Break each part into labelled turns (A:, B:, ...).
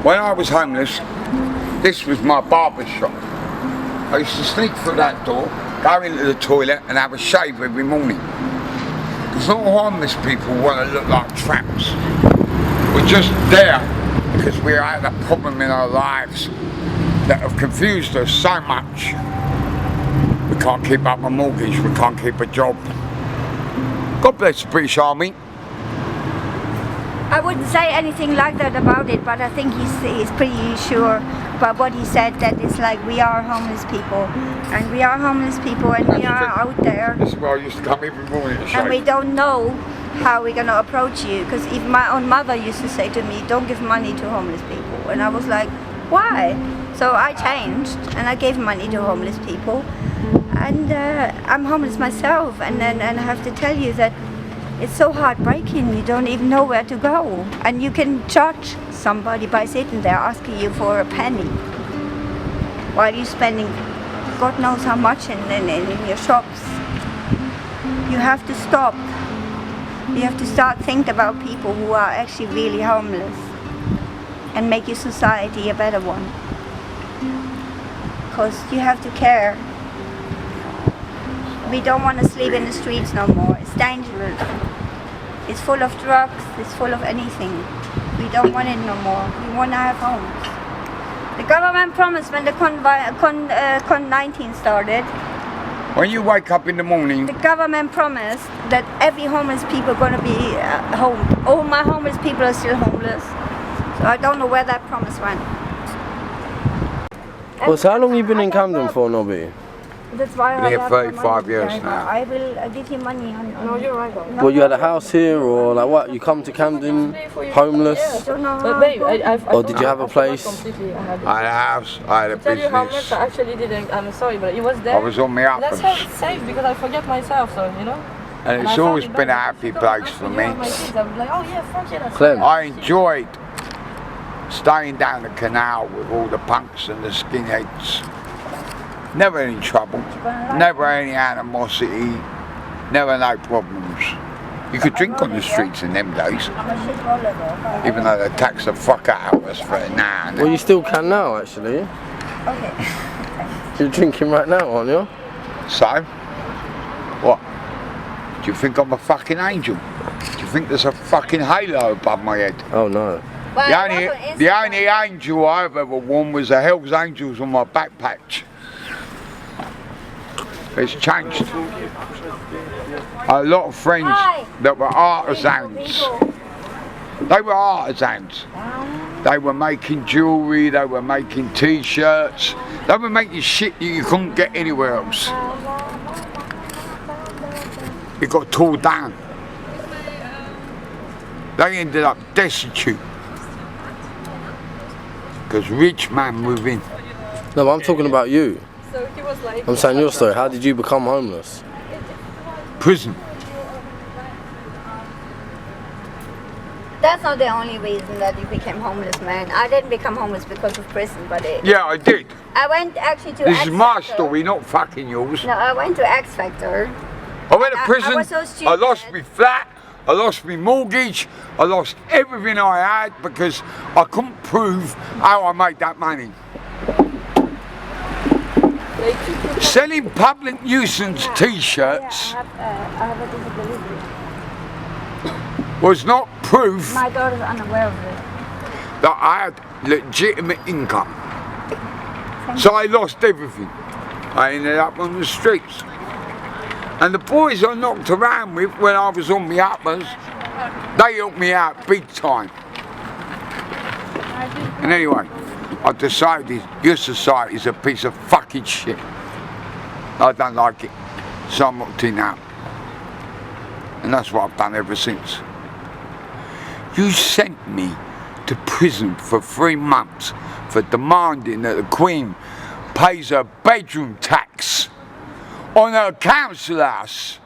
A: When I was homeless, this was my barber shop. I used to sneak through that door, go into the toilet and have a shave every morning. Because all homeless people want to look like tramps. We're just there because we had a problem in our lives that have confused us so much. We can't keep up a mortgage, we can't keep a job. God bless the British Army.
B: I wouldn't say anything like that about it, but I think he's pretty sure about what he said, that it's like we are homeless people. And we are homeless people and we are out there.
A: This is where I used to come every morning to shave.
B: And we don't know how we're going to approach you. Because even my own mother used to say to me, don't give money to homeless people. And I was like, why? So I changed and I gave money to homeless people. And I'm homeless myself. And I have to tell you that it's so heartbreaking, you don't even know where to go. And you can judge somebody by sitting there asking you for a penny while you're spending God knows how much in your shops. You have to stop. You have to start think about people who are actually really homeless and make your society a better one. Because you have to care. We don't want to sleep in the streets no more. It's dangerous. It's full of drugs, it's full of anything. We don't want it no more. We want to have homes. The government promised when the Con-19 started.
A: When you wake up in the morning,
B: the government promised that every homeless people are going to be home. All my homeless people are still homeless. So I don't know where that promise went.
C: Well, so how long have you been in Camden for, Nobby?
B: That's why I
A: have 35 years now.
B: I will give you money on
D: No, you're right.
C: Well, you had a house here, or like what? You come to Camden homeless?
D: But babe,
C: or did you have a place?
A: I had a house, I had a
D: Tell you how much
A: business.
D: I actually didn't. I'm sorry, but it was there.
A: I was on my
D: That's
A: uppers.
D: how it's safe because I forget myself, so you know.
A: And it's always been a happy place for me.
D: I was like, oh yeah, fuck yeah, that's
C: Clem.
A: I enjoyed staying down the canal with all the punks and the skinheads. Never any trouble, never any animosity, never no problems. You could drink on the streets in them days, even though they tax the fuck out of us for it now.
C: Well, you still can now, actually.
B: Okay.
C: You're drinking right now, aren't you?
A: So, what? Do you think I'm a fucking angel? Do you think there's a fucking halo above my head?
C: Oh no.
A: The only angel I've ever worn was the Hell's Angels on my back patch. It's changed. A lot of friends that were artisans. They were artisans. They were making jewellery, they were making t-shirts, they were making shit that you couldn't get anywhere else. It got tore down. They ended up destitute. Because rich man moved in.
C: No, but I'm talking about you.
D: So he was like,
C: I'm saying your story. How did you become homeless?
A: Prison.
B: That's not the only reason that you became homeless, man. I didn't become homeless because of prison, but
A: Yeah, I did.
B: I went actually to
A: This
B: X
A: is my
B: Factor.
A: story, not fucking yours.
B: No, I went to X Factor.
A: I went to
B: I
A: prison,
B: was so
A: I
B: stupid.
A: lost my flat, I lost my mortgage, I lost everything I had because I couldn't prove how I made that money. Selling public nuisance t-shirts
B: I have a disability.
A: was not proof
B: My daughter's unaware of it.
A: that I had legitimate income. So I lost everything. I ended up on the streets. And the boys I knocked around with when I was on my uppers, they helped me out big time. And anyway, I decided your society is a piece of fucking shit. I don't like it, so I'm opting out. And that's what I've done ever since. You sent me to prison for 3 months for demanding that the Queen pays her bedroom tax on her council house.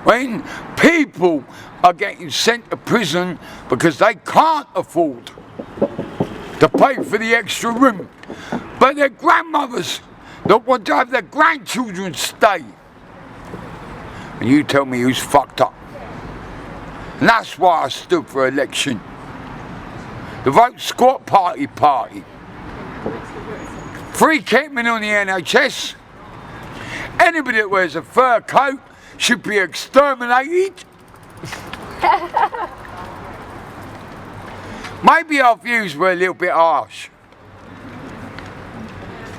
A: When people are getting sent to prison because they can't afford to pay for the extra room, but their grandmothers that want to have their grandchildren stay. And you tell me who's fucked up. And that's why I stood for election. The vote squat party. Free kettling on the NHS. Anybody that wears a fur coat should be exterminated. Maybe our views were a little bit harsh.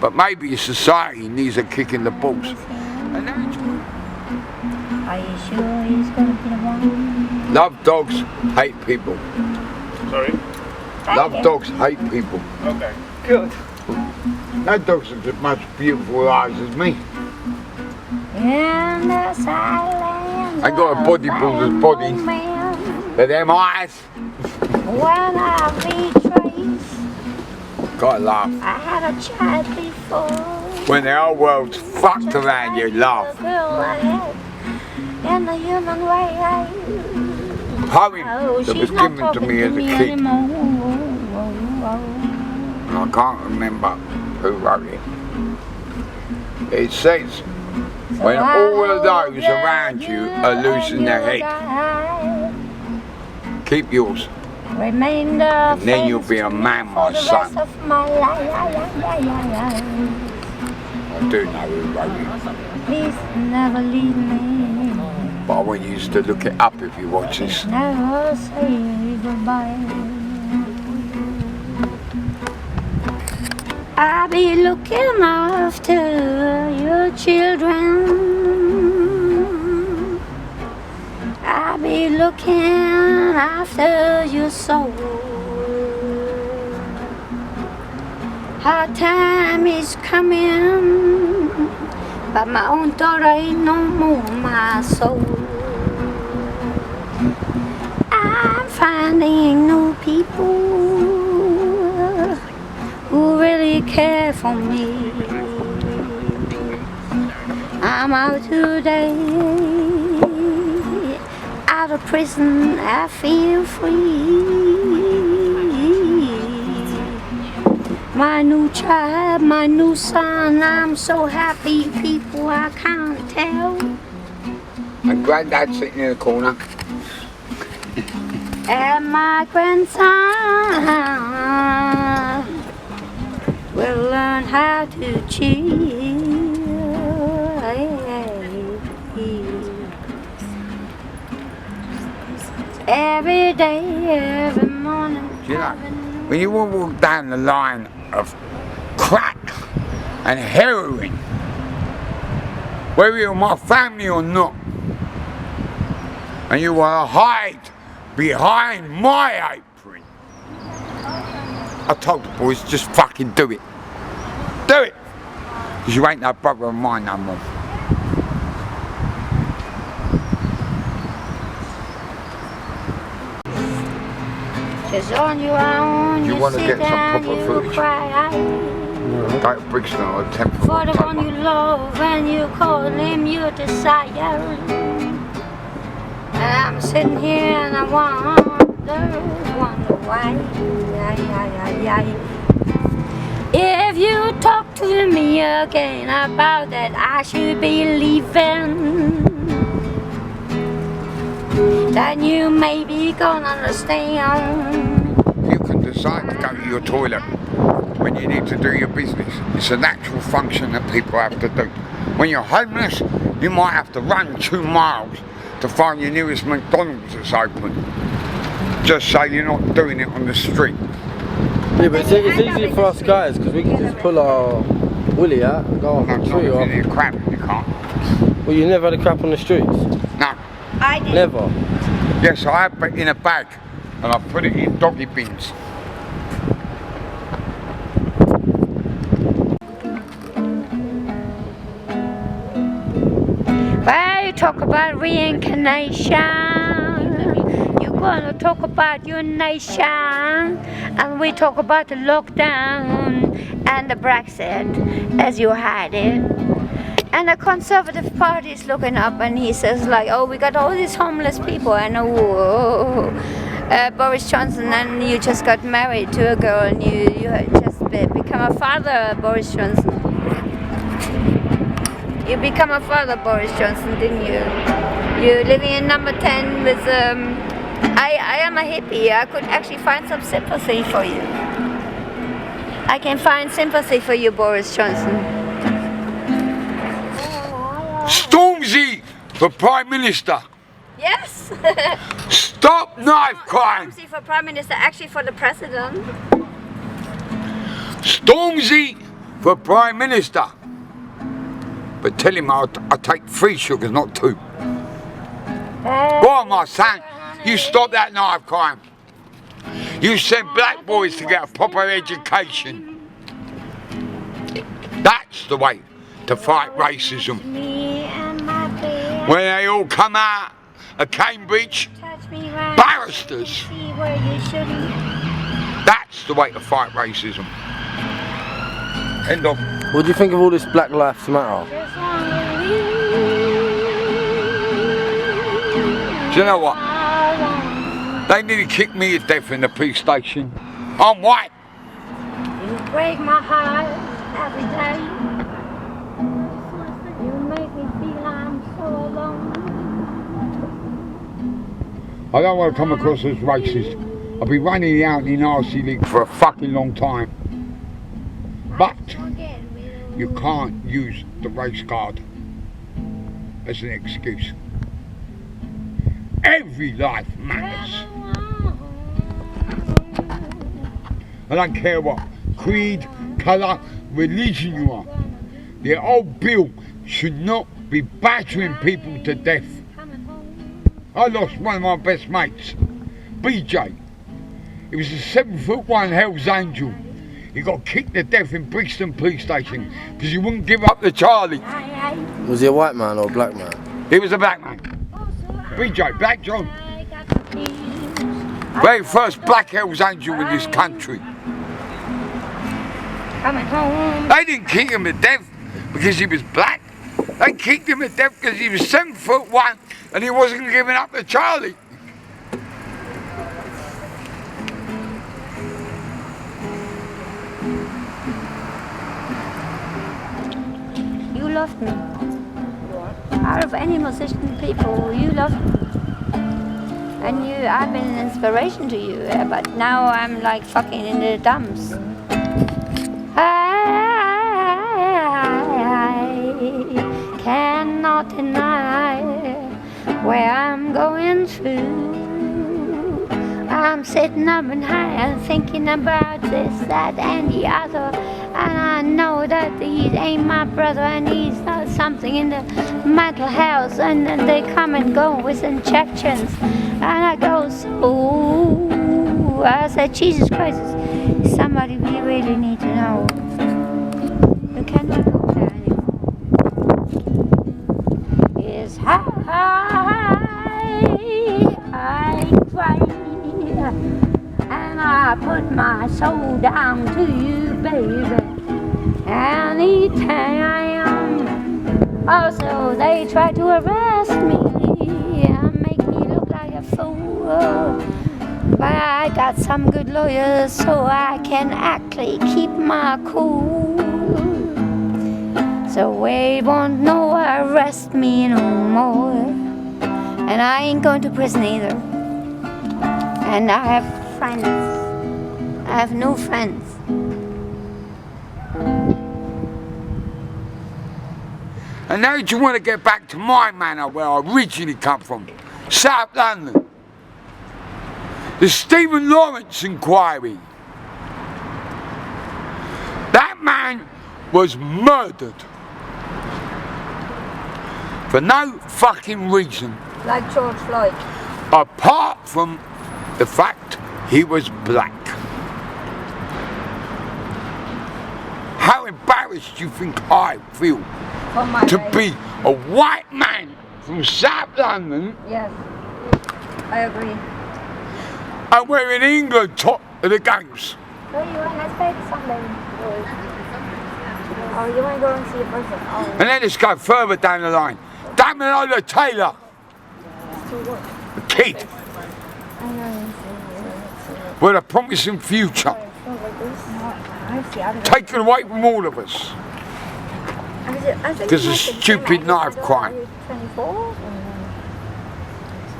A: But maybe society needs a kick in the balls.
B: Are you sure he's going to be the one?
A: Love dogs, hate people.
E: Sorry?
A: Love dogs, hate people.
E: Okay. Good.
A: No dogs have as much beautiful eyes as me.
B: In the silence
A: I got a bodybuilder's body, but them eyes.
B: When I retrace,
A: Gotta laugh.
B: I had a child before.
A: When the whole world's fucked around you, laugh.
B: The girl I had in the human way.
A: Poem
B: Oh,
A: that was
B: she's not
A: given to
B: talking
A: me as a kid.
B: anymore.
A: I can't remember who wrote it. It says, when all of those around you are losing their head, keep yours.
B: Remainder
A: And then you'll be a man, my son.
B: of my life.
A: I do know who wrote it,
B: Please never leave me.
A: but I want you to look it up if you watch this.
B: Never say goodbye. I'll be looking after your children. I'll be looking after your soul. Our time is coming, but my own daughter ain't no more my soul. I'm finding new people who really care for me. I'm out today, out of prison, I feel free. My new child, my new son, I'm so happy, people, I can't tell.
A: And Granddad sitting in the corner.
B: And my grandson will learn how to chill. Every day, every morning.
A: Do you know, when you walk down the line of crack and heroin, whether you're my family or not, and you want to hide behind my apron, I told the boys, just fucking do it. Do it! Because you ain't no brother of mine no more.
B: Just on your own,
A: You wanna
B: sit
A: get some
B: down,
A: proper
B: you
A: footage?
B: cry.
A: Go to Brixton on the 10th of
B: For the one you
A: October.
B: love and you call him your desire. I'm sitting here and I wonder why. If you talk to me again about that I should be leaving, then you maybe gonna understand.
A: You can decide to go to your toilet when you need to do your business. It's a natural function that people have to do. When you're homeless, you might have to run 2 miles to find your nearest McDonald's that's open. Just so you're not doing it on the street.
C: Yeah, but it's easy for us guys because we can just pull our willy out and go on
A: No,
C: the
A: not
C: street.
A: if you're crap, you can't.
C: Well, you never had a crap on the streets?
A: No.
B: I did.
C: Never?
A: Yes, I have, but in a bag. And I put it in doggy bins.
B: Well, you talk about reincarnation, you're gonna talk about your nation, and we talk about the lockdown and the Brexit as you hide it. And the Conservative Party is looking up and he says like, oh, we got all these homeless people, and Boris Johnson, and you just got married to a girl and you just become a father, Boris Johnson. You become a father, Boris Johnson, didn't you? You're living in number 10 with I am a hippie. I could actually find some sympathy for you. I can find sympathy for you, Boris Johnson.
A: Stormzy for Prime Minister.
B: Yes.
A: Stop knife crime.
B: Stormzy for Prime Minister, actually for the President.
A: Stormzy for Prime Minister. But tell him I'll take 3 sugars, not 2. Boy, my son, you stop that knife crime. You send black boys to get a proper education. That's the way to fight racism. When they all come out of Cambridge, barristers. That's the way to fight racism. End of.
C: What do you think of all this Black Lives Matter?
A: Do you know what? They nearly kicked me to death in the police station. I'm white.
F: You break my heart every day. You make me feel I'm so alone.
A: I don't want to come across as racist. I've been running the anti-Nazi League for a fucking long time. But you can't use the race card as an excuse. Every life matters. I don't care what creed, colour, religion you are. The old bill should not be battering people to death. I lost one of my best mates, BJ. He was a 7'1" Hell's Angel. He got kicked to death in Brixton police station because he wouldn't give up the Charlie.
C: Was he a white man or a black man?
A: He was a black man. BJ, Black John. Very first black Hell's Angel in this country. They didn't kick him to death because he was black. They kicked him to death because he was 7'1" and he wasn't giving up the Charlie.
B: You loved me. Out of any musician people, you loved me. And I've been an inspiration to you, but now I'm like fucking in the dumps. I cannot deny where I'm going to. I'm sitting up and high and thinking about this, that and the other. And I know that he ain't my brother and he's not something in the mental health. And then they come and go with injections. And I go, so I said, Jesus Christ, somebody we really need to know. You cannot go there anymore. It's high, I cry. And I put my soul down to you, baby. Anytime. Also, they try to arrest me and make me look like a fool. But I got some good lawyers, so I can actually keep my cool. So they won't no arrest me no more. And I ain't going to prison either. And I have friends. I have no friends.
A: And now do you want to get back to my manor where I originally come from, South London. The Stephen Lawrence inquiry. That man was murdered for no fucking reason.
B: Like George Floyd.
A: Apart from the fact he was black. How embarrassed do you think I feel to be a white man from South London?
B: Yes, I agree.
A: And we're in England, top of the games.
B: So you want to stay Sunday? Oh, you want to go and see a person? Oh.
A: And then let's go further down the line. Daminola Taylor. A kid. With a promising future. Taken away from all of us. Because of stupid knife crime.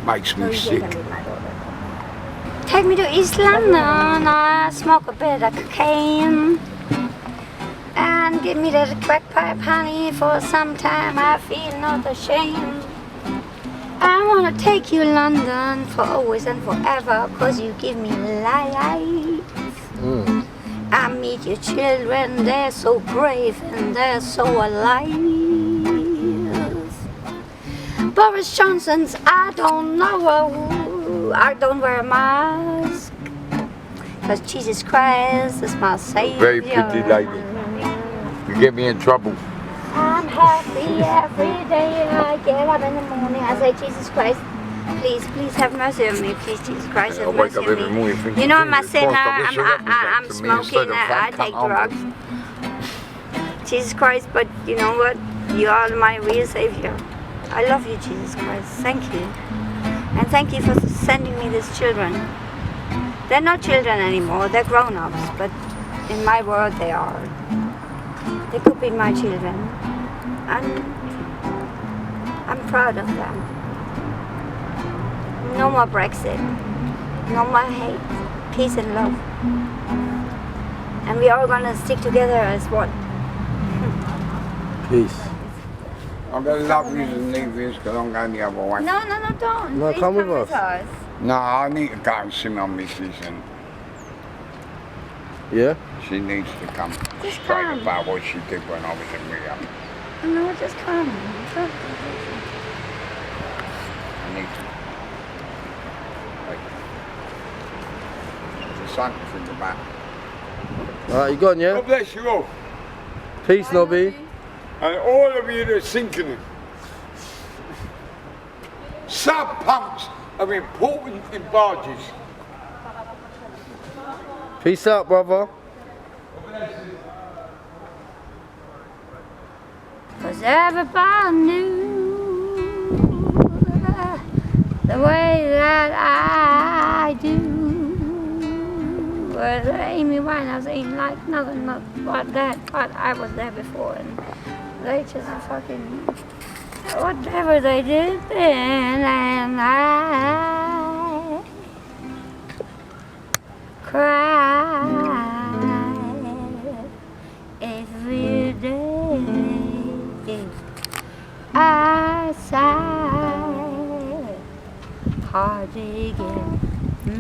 A: Makes me sick.
F: Take me to East London, I smoke a bit of cocaine. And give me that crack pipe, honey, for some time I feel not ashamed. I wanna take you London for always and forever, 'cause you give me life. I meet your children, they're so brave and they're so alive. Boris Johnson's, I don't know, I don't wear a mask, 'cause Jesus Christ is my savior.
A: Very pretty lady. You get me in trouble.
F: I'm happy every day I get up in the morning. I say, Jesus Christ, please, please have mercy on me. Please, Jesus Christ, have mercy on me. You know I'm a sinner, I'm smoking, I take drugs. Jesus Christ, but you know what? You are my real savior. I love you, Jesus Christ. Thank you. And thank you for sending me these children. They're not children anymore, they're grown-ups, but in my world they are. They could be my children. And I'm proud of them. No more Brexit. No more hate. Peace and love. And we're all gonna stick together as one.
C: Peace.
A: I'm gonna love you and leave you because I'm going the other way.
B: No, don't.
C: No,
B: Please
C: come with us.
A: No, I need to go and see my missus and
C: Yeah?
A: she needs to come
B: Just
A: straight
B: come.
A: about what she did when I was in Rio.
B: No, just come.
A: I need to. Like, there's something to think about.
C: Alright, you gone, yeah?
A: God bless you all.
C: Peace, Nobby.
A: And all of you that are sinking. Sub pumps are important in barges.
C: Peace out, brother.
F: 'Cause everybody knew the way that I do. Whereas Amy Winehouse ain't like nothing but that, but I was there before and they just fucking whatever they did then, and I cried every day. I sighed, heartache and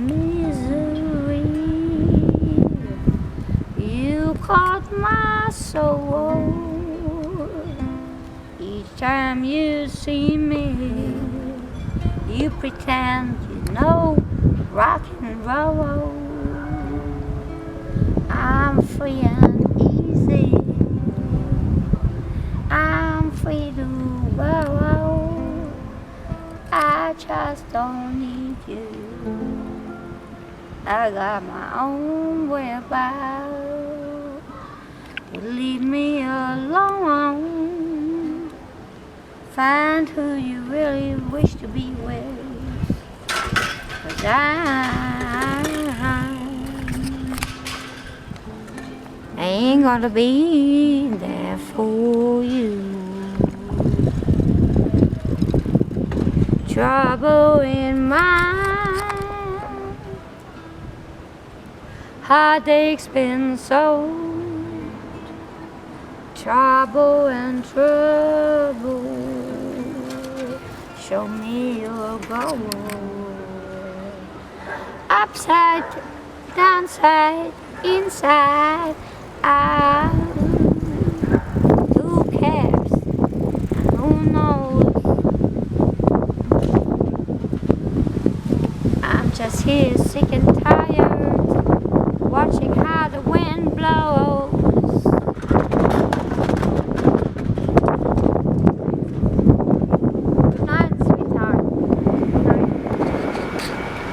F: misery. You caught my soul each time you see me. You pretend you know rock and roll. I'm free and easy. I'm free to go. I just don't need you. I got my own way about. Leave me alone. Find who you really wish to be with. 'Cause I ain't gonna be there for you. Trouble in mind, heartache's been sold. Trouble and trouble, show me your gold. Upside, downside, inside, out. Who cares? Who knows? I'm just here sick and tired, watching how the wind blows. Good night, sweetheart. Good night.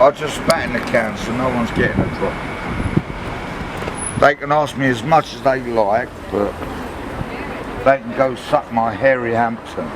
A: I just spat in the can so no one's getting a drop. They can ask me as much as they like, but they can go suck my hairy Hampton.